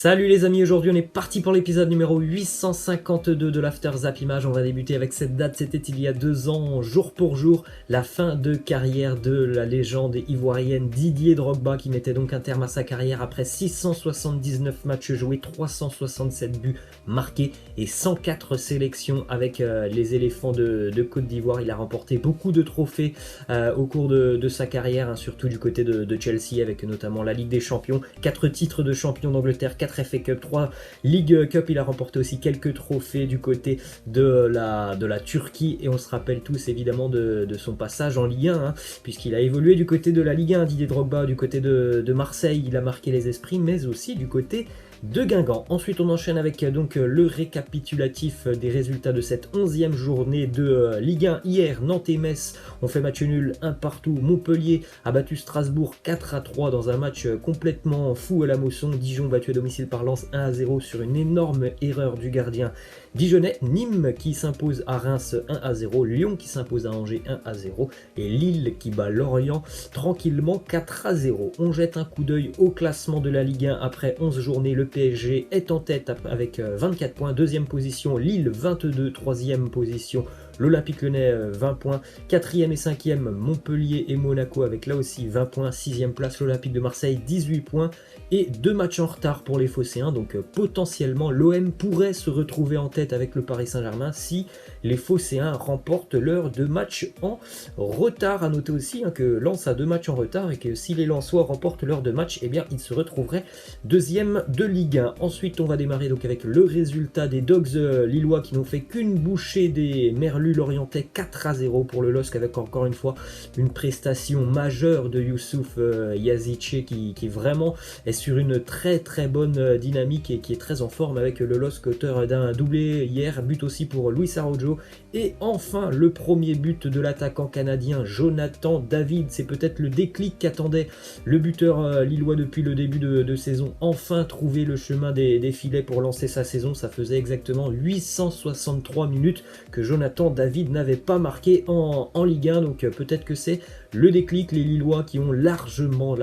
Salut les amis, aujourd'hui on est parti pour l'épisode numéro 852 de l'After Zap Image. On va débuter avec cette date, c'était il y a 2 ans, jour pour jour, la fin de carrière de la légende ivoirienne Didier Drogba qui mettait donc un terme à sa carrière après 679 matchs joués, 367 buts marqués et 104 sélections avec les éléphants de Côte d'Ivoire. Il a remporté beaucoup de trophées au cours de sa carrière, surtout du côté de Chelsea avec notamment la Ligue des Champions, 4 titres de champion d'Angleterre, 4 FA Cup, 3 League Cup. Il a remporté aussi quelques trophées du côté de la Turquie et on se rappelle tous évidemment de son passage en Ligue 1 puisqu'il a évolué du côté de la Ligue 1. Didier Drogba du côté de Marseille, il a marqué les esprits, mais aussi du côté de Guingamp. Ensuite on enchaîne avec donc le récapitulatif des résultats de cette 11e journée de Ligue 1. Hier, Nantes et Metz ont fait match nul 1 partout. Montpellier a battu Strasbourg 4-3 dans un match complètement fou à la Mosson. Dijon battu à domicile par Lens 1-0 sur une énorme erreur du gardien dijonnais. Nîmes qui s'impose à Reims 1-0, Lyon qui s'impose à Angers 1-0 et Lille qui bat Lorient tranquillement 4-0. On jette un coup d'œil au classement de la Ligue 1 après 11 journées. Le PSG est en tête avec 24 points, deuxième position Lille 22, troisième position l'Olympique Lyonnais 20 points, 4e et 5e Montpellier et Monaco avec là aussi 20 points, 6e place l'Olympique de Marseille 18 points et 2 matchs en retard pour les Phocéens. Donc potentiellement l'OM pourrait se retrouver en tête avec le Paris Saint-Germain si les Phocéens remportent leurs 2 matchs en retard. À noter aussi que Lens a 2 matchs en retard et que si les Lensois remportent leurs 2 matchs, eh bien ils se retrouveraient deuxième de Ligue 1. Ensuite on va démarrer donc avec le résultat des Dogs lillois qui n'ont fait qu'une bouchée des Merlus lorientais, 4-0 pour le LOSC avec encore une fois une prestation majeure de Youssouf Yazice qui vraiment est sur une très bonne dynamique et qui est très en forme avec le LOSC, auteur d'un doublé hier, but aussi pour Luis Araujo. Et enfin le premier but de l'attaquant canadien Jonathan David, c'est peut-être le déclic qu'attendait le buteur lillois depuis le début de saison, enfin trouver le chemin des filets pour lancer sa saison. Ça faisait exactement 863 minutes que Jonathan David n'avait pas marqué en Ligue 1, donc peut-être que c'est le déclic. Les Lillois qui ont largement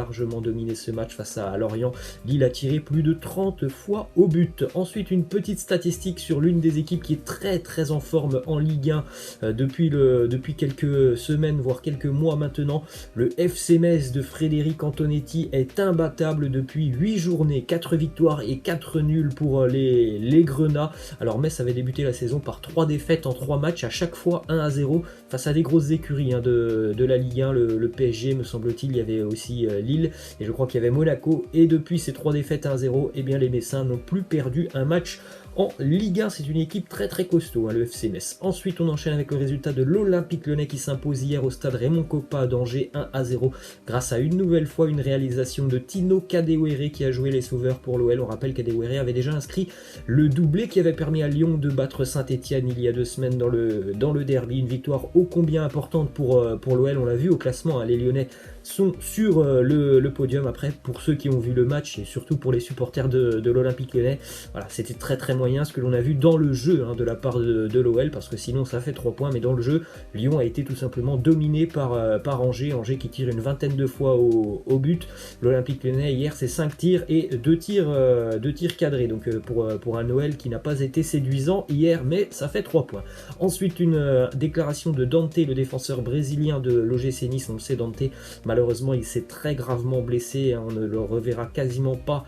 dominé ce match face à Lorient. Lille a tiré plus de 30 fois au but. Ensuite une petite statistique sur l'une des équipes qui est très en forme en Ligue 1 depuis quelques semaines voire quelques mois maintenant. Le FC Metz de Frédéric Antonetti est imbattable depuis 8 journées, 4 victoires et 4 nuls pour les Grenats. Alors Metz avait débuté la saison par 3 défaites en 3 matchs, à chaque fois 1-0 face à des grosses écuries de la Ligue 1, le PSG me semble-t-il, il y avait aussi Lille et je crois qu'il y avait Monaco, et depuis ces 3 défaites 1-0, eh bien les Messins n'ont plus perdu un match en Ligue 1. C'est une équipe très costaud, le FC Metz. Ensuite on enchaîne avec le résultat de l'Olympique Lyonnais qui s'impose hier au stade Raymond Kopa d'Angers 1-0 grâce à une nouvelle fois une réalisation de Tino Kadewere qui a joué les sauveurs pour l'OL. On rappelle Kadewere avait déjà inscrit le doublé qui avait permis à Lyon de battre Saint-Etienne il y a 2 semaines dans le derby. Une victoire ô combien importante pour l'OL, on l'a vu au classement, les Lyonnais sont sur le podium. Après, pour ceux qui ont vu le match et surtout pour les supporters de l'Olympique Lyonnais, voilà, c'était très moyen ce que l'on a vu dans le jeu de la part de l'OL, parce que sinon ça fait 3 points, mais dans le jeu Lyon a été tout simplement dominé par Angers qui tire une vingtaine de fois au but. L'Olympique Lyonnais hier c'est 5 tirs et 2 tirs cadrés, donc pour un OL qui n'a pas été séduisant hier, mais ça fait 3 points. Ensuite une déclaration de Dante, le défenseur brésilien de l'OGC Nice. On le sait, Dante malheureusement il s'est très gravement blessé, on ne le reverra quasiment pas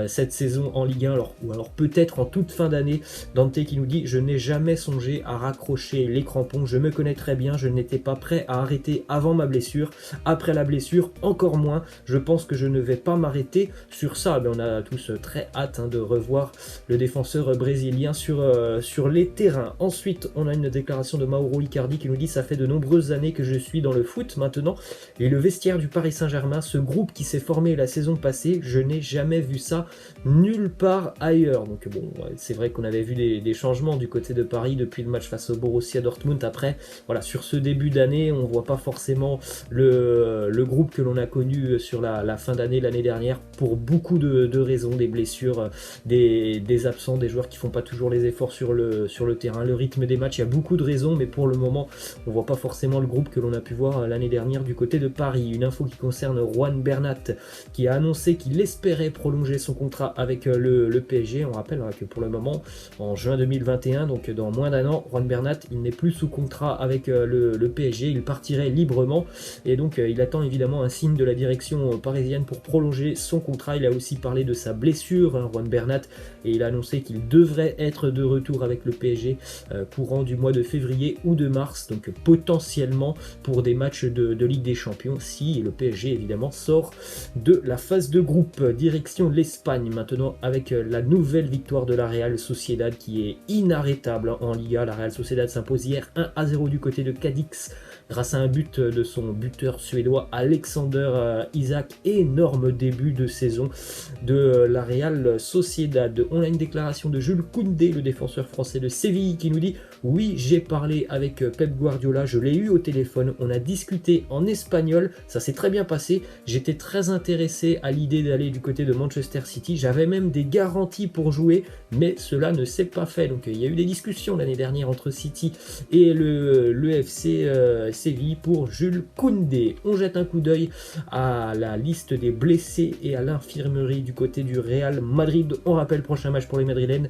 cette saison en Ligue 1, ou alors peut-être en toute fin d'année. Dante qui nous dit: je n'ai jamais songé à raccrocher les crampons, je me connais très bien, je n'étais pas prêt à arrêter avant ma blessure, après la blessure encore moins, je pense que je ne vais pas m'arrêter sur ça. Mais on a tous très hâte de revoir le défenseur brésilien sur les terrains. Ensuite on a une déclaration de Mauro Icardi qui nous dit: ça fait de nombreuses années que je suis dans le foot maintenant et le vestiaire du Paris Saint-Germain, ce groupe qui s'est formé la saison passée, je n'ai jamais vu ça nulle part ailleurs. Donc bon, c'est vrai qu'on avait vu des changements du côté de Paris depuis le match face au Borussia Dortmund. Après, voilà, sur ce début d'année, on ne voit pas forcément le groupe que l'on a connu sur la fin d'année l'année dernière, pour beaucoup de raisons, des blessures, des absents, des joueurs qui font pas toujours les efforts sur le terrain, le rythme des matchs. Il y a beaucoup de raisons, mais pour le moment, on voit pas forcément le groupe que l'on a pu voir l'année dernière du côté de Paris. y a une info qui concerne Juan Bernat qui a annoncé qu'il espérait prolonger son contrat avec le PSG. On rappelle que pour le moment, en juin 2021, donc dans moins d'un an, Juan Bernat, il n'est plus sous contrat avec le PSG, il partirait librement et donc il attend évidemment un signe de la direction parisienne pour prolonger son contrat. Il a aussi parlé de sa blessure, Juan Bernat, et il a annoncé qu'il devrait être de retour avec le PSG courant du mois de février ou de mars, donc potentiellement pour des matchs de Ligue des Champions si le PSG évidemment sort de la phase de groupe. Direction l'Espagne maintenant avec la nouvelle victoire de la Real Sociedad qui est inarrêtable en Liga. La Real Sociedad s'impose hier 1-0 du côté de Cadix grâce à un but de son buteur suédois Alexander Isak. Énorme début de saison de la Real Sociedad. On a une déclaration de Jules Koundé, le défenseur français de Séville, qui nous dit: oui, j'ai parlé avec Pep Guardiola, je l'ai eu au téléphone, on a discuté en espagnol, ça s'est très bien passé, j'étais très intéressé à l'idée d'aller du côté de Manchester City, j'avais même des garanties pour jouer, mais cela ne s'est pas fait. Donc il y a eu des discussions l'année dernière entre City et le FC Séville pour Jules Koundé. On jette un coup d'œil à la liste des blessés et à l'infirmerie du côté du Real Madrid. On rappelle, prochain match pour les Madrilènes,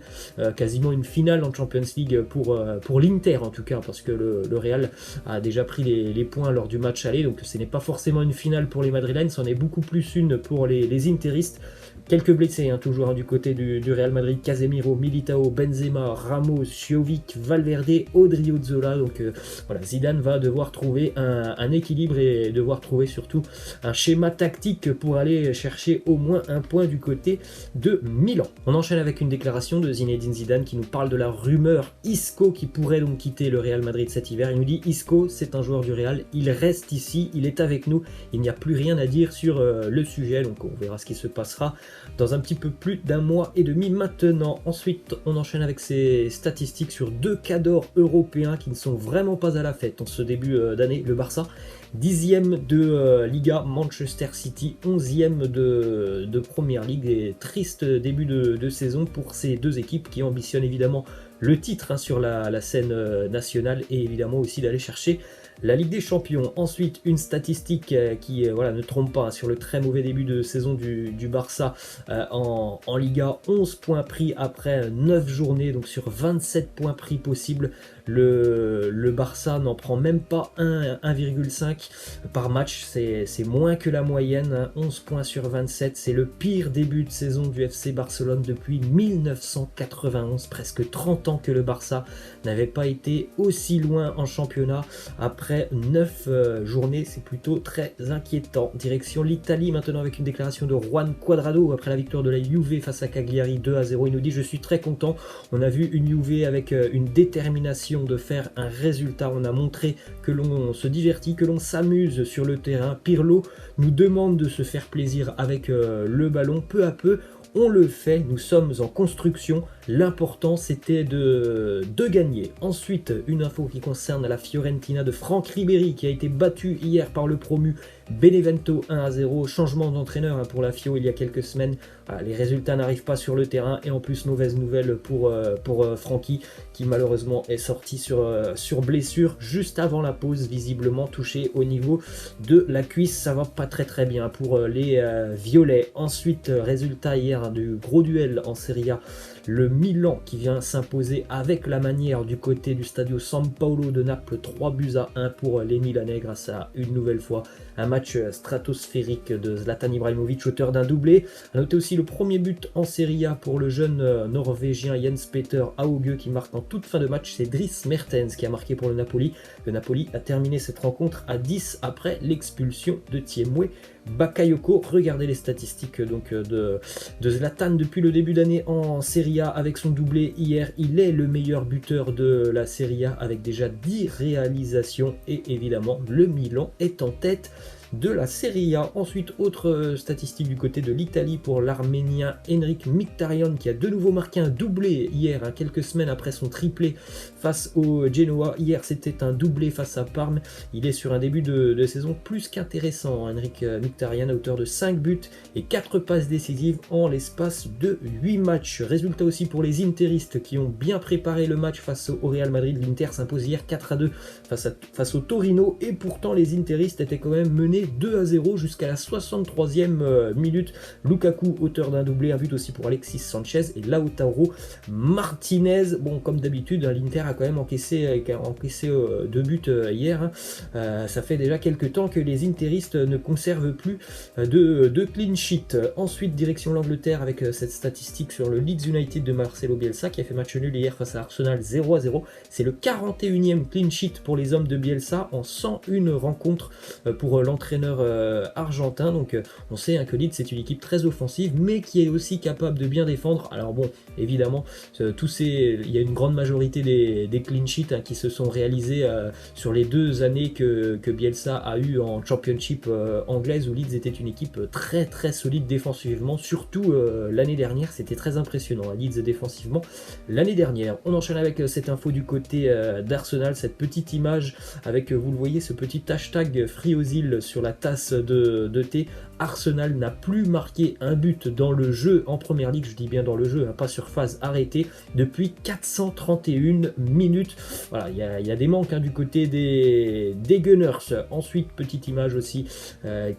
quasiment une finale en Champions League pour l'Inter en tout cas, parce que le Real a déjà pris les points lors du match aller, donc ce n'est pas forcément une finale pour les Madrilènes, c'en est beaucoup plus une pour les Interistes. Quelques blessés toujours du côté du Real Madrid: Casemiro, Militao, Benzema, Ramos, Jovic, Valverde, Odriozola. Donc voilà, Zidane va devoir trouver un équilibre et devoir trouver surtout un schéma tactique pour aller chercher au moins un point du côté de Milan. On enchaîne avec une déclaration de Zinedine Zidane qui nous parle de la rumeur Isco qui pourrait donc quitter le Real Madrid cet hiver. Il nous dit: Isco, c'est un joueur du Real, il reste ici, il est avec nous, il n'y a plus rien à dire sur le sujet, donc on verra ce qui se passera dans un petit peu plus d'un mois et demi maintenant. Ensuite, on enchaîne avec ces statistiques sur 2 cadors européens qui ne sont vraiment pas à la fête en ce début d'année. Le Barça, 10e de Liga, Manchester City, 11e de Première Ligue. Et triste début de saison pour ces deux équipes qui ambitionnent évidemment le titre sur la scène nationale et évidemment aussi d'aller chercher la Ligue des Champions. Ensuite, une statistique qui ne trompe pas sur le très mauvais début de saison du Barça en Liga. 11 points pris après 9 journées, donc sur 27 points pris possibles. Le Barça n'en prend même pas 1,5 par match, c'est moins que la moyenne, 11 points sur 27, c'est le pire début de saison du FC Barcelone depuis 1991, presque 30 ans que le Barça n'avait pas été aussi loin en championnat après 9 journées, c'est plutôt très inquiétant. Direction l'Italie maintenant avec une déclaration de Juan Cuadrado après la victoire de la Juve face à Cagliari 2-0, il nous dit: je suis très content, on a vu une Juve avec une détermination de faire un résultat, on a montré que l'on se divertit, que l'on s'amuse sur le terrain. Pirlo nous demande de se faire plaisir avec le ballon, peu à peu on le fait, nous sommes en construction, l'important c'était de gagner. Ensuite, une info qui concerne la Fiorentina de Franck Ribéry qui a été battu hier par le promu Benevento 1-0, changement d'entraîneur pour la Fio il y a quelques semaines. Voilà, les résultats n'arrivent pas sur le terrain et en plus mauvaise nouvelle pour Francky qui malheureusement est sorti sur blessure juste avant la pause, visiblement touché au niveau de la cuisse. Ça va pas très bien pour les violets. Ensuite, résultat hier du gros duel en Serie A, le Milan qui vient s'imposer avec la manière du côté du Stadio San Paolo de Naples, 3-1 pour les Milanais grâce à une nouvelle fois un match stratosphérique de Zlatan Ibrahimovic, auteur d'un doublé. A noter aussi le premier but en Serie A pour le jeune norvégien Jens Peter Hauge qui marque en toute fin de match. C'est Dries Mertens qui a marqué pour le Napoli. Le Napoli a terminé cette rencontre à 10 après l'expulsion de Thiemoué Bakayoko. Regardez les statistiques donc de Zlatan depuis le début d'année en Serie A avec son doublé hier. Il est le meilleur buteur de la Serie A avec déjà 10 réalisations et évidemment le Milan est en tête de la Serie A. Ensuite, autre statistique du côté de l'Italie pour l'Arménien Henrik Mkhitaryan qui a de nouveau marqué un doublé hier, quelques semaines après son triplé face au Genoa. Hier, c'était un doublé face à Parme. Il est sur un début de saison plus qu'intéressant. Henrik Mkhitaryan à hauteur de 5 buts et 4 passes décisives en l'espace de 8 matchs. Résultat aussi pour les Interistes qui ont bien préparé le match face au Real Madrid. L'Inter s'impose hier 4-2 face au Torino et pourtant les Interistes étaient quand même menés mené 2-0 jusqu'à la 63e minute. Lukaku, auteur d'un doublé, un but aussi pour Alexis Sanchez et Lautaro Martinez. Bon, comme d'habitude, l'Inter a quand même encaissé 2 buts hier. Ça fait déjà quelques temps que les interistes ne conservent plus de clean sheet. Ensuite, direction l'Angleterre avec cette statistique sur le Leeds United de Marcelo Bielsa qui a fait match nul hier face à Arsenal 0-0. C'est le 41e clean sheet pour les hommes de Bielsa en 101 rencontres pour l'entraîneur argentin. Donc on sait que Leeds c'est une équipe très offensive mais qui est aussi capable de bien défendre. Alors bon, évidemment, il y a une grande majorité des clean sheets qui se sont réalisés sur les 2 années que Bielsa a eu en Championship anglaise où Leeds était une équipe très très solide défensivement, surtout l'année dernière, c'était très impressionnant, Leeds défensivement l'année dernière. On enchaîne avec cette info du côté d'Arsenal, cette petite image avec, vous le voyez, ce petit hashtag FreeOzil sur la tasse de thé. Arsenal n'a plus marqué un but dans le jeu en première ligue, je dis bien dans le jeu, pas sur phase arrêtée, depuis 431 minutes. Voilà, il y a des manques du côté des Gunners. Ensuite, petite image aussi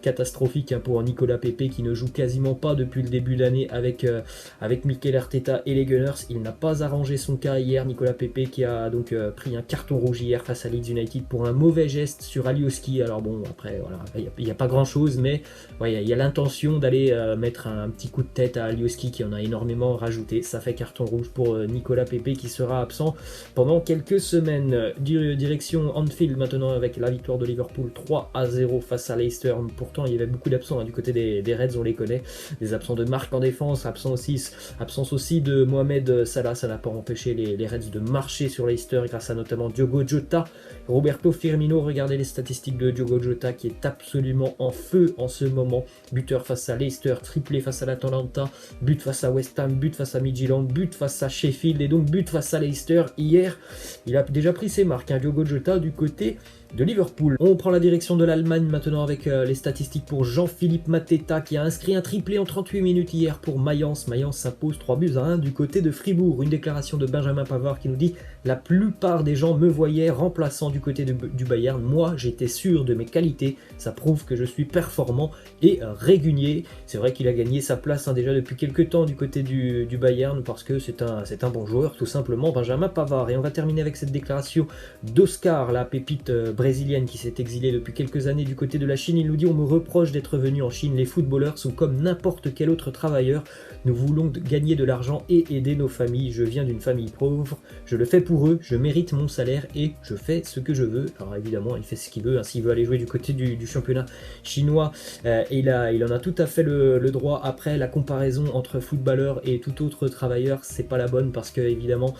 catastrophique pour Nicolas Pepe qui ne joue quasiment pas depuis le début d'année avec Mikel Arteta et les Gunners. Il n'a pas arrangé son cas hier, Nicolas Pepe qui a donc pris un carton rouge hier face à Leeds United pour un mauvais geste sur Alioski. Alors bon, après voilà, il n'y a pas grand chose, mais ouais, il y a l'intention d'aller mettre un petit coup de tête à Alioski qui en a énormément rajouté. Ça fait carton rouge pour Nicolas Pepe qui sera absent pendant quelques semaines. Direction Anfield maintenant avec la victoire de Liverpool 3-0 face à Leicester. Pourtant il y avait beaucoup d'absents du côté des Reds, on les connaît. Des absents de Marc en défense, absence aussi de Mohamed Salah. Ça n'a pas empêché les Reds de marcher sur Leicester grâce à notamment Diogo Jota, Roberto Firmino. Regardez les statistiques de Diogo Jota qui est absolument en feu en ce moment. Buteur face à Leicester, triplé face à l'Atalanta, but face à West Ham, but face à Midtjylland, but face à Sheffield et donc but face à Leicester. Hier, il a déjà pris ses marques, Diogo Jota du côté de Liverpool. On prend la direction de l'Allemagne maintenant avec les statistiques pour Jean-Philippe Mateta qui a inscrit un triplé en 38 minutes hier pour Mayence. Mayence s'impose 3-1 du côté de Fribourg. Une déclaration de Benjamin Pavard qui nous dit: la plupart des gens me voyaient remplaçant du côté du Bayern. Moi, j'étais sûr de mes qualités. Ça prouve que je suis performant et régulier. C'est vrai qu'il a gagné sa place déjà depuis quelques temps du côté du Bayern parce que c'est un bon joueur tout simplement, Benjamin Pavard. Et on va terminer avec cette déclaration d'Oscar, la pépite brésilienne qui s'est exilée depuis quelques années du côté de la Chine. Il nous dit: on me reproche d'être venu en Chine, les footballeurs sont comme n'importe quel autre travailleur, nous voulons gagner de l'argent et aider nos familles, je viens d'une famille pauvre, je le fais pour eux, je mérite mon salaire et je fais ce que je veux. Alors évidemment il fait ce qu'il veut, s'il veut aller jouer du côté du championnat chinois, il en a tout à fait le droit. Après, la comparaison entre footballeur et tout autre travailleur, c'est pas la bonne parce que évidemment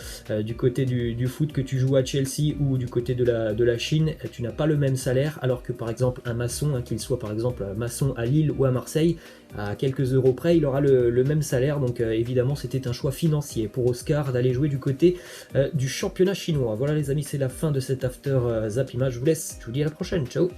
du côté du foot, que tu joues à Chelsea ou du côté de la Chine, tu n'as pas le même salaire, alors que par exemple un maçon, qu'il soit par exemple maçon à Lille ou à Marseille, à quelques euros près, il aura le même salaire. Donc évidemment c'était un choix financier pour Oscar d'aller jouer du côté du championnat chinois. Voilà les amis, c'est la fin de cet After Zap Image. Je vous laisse, je vous dis à la prochaine, ciao.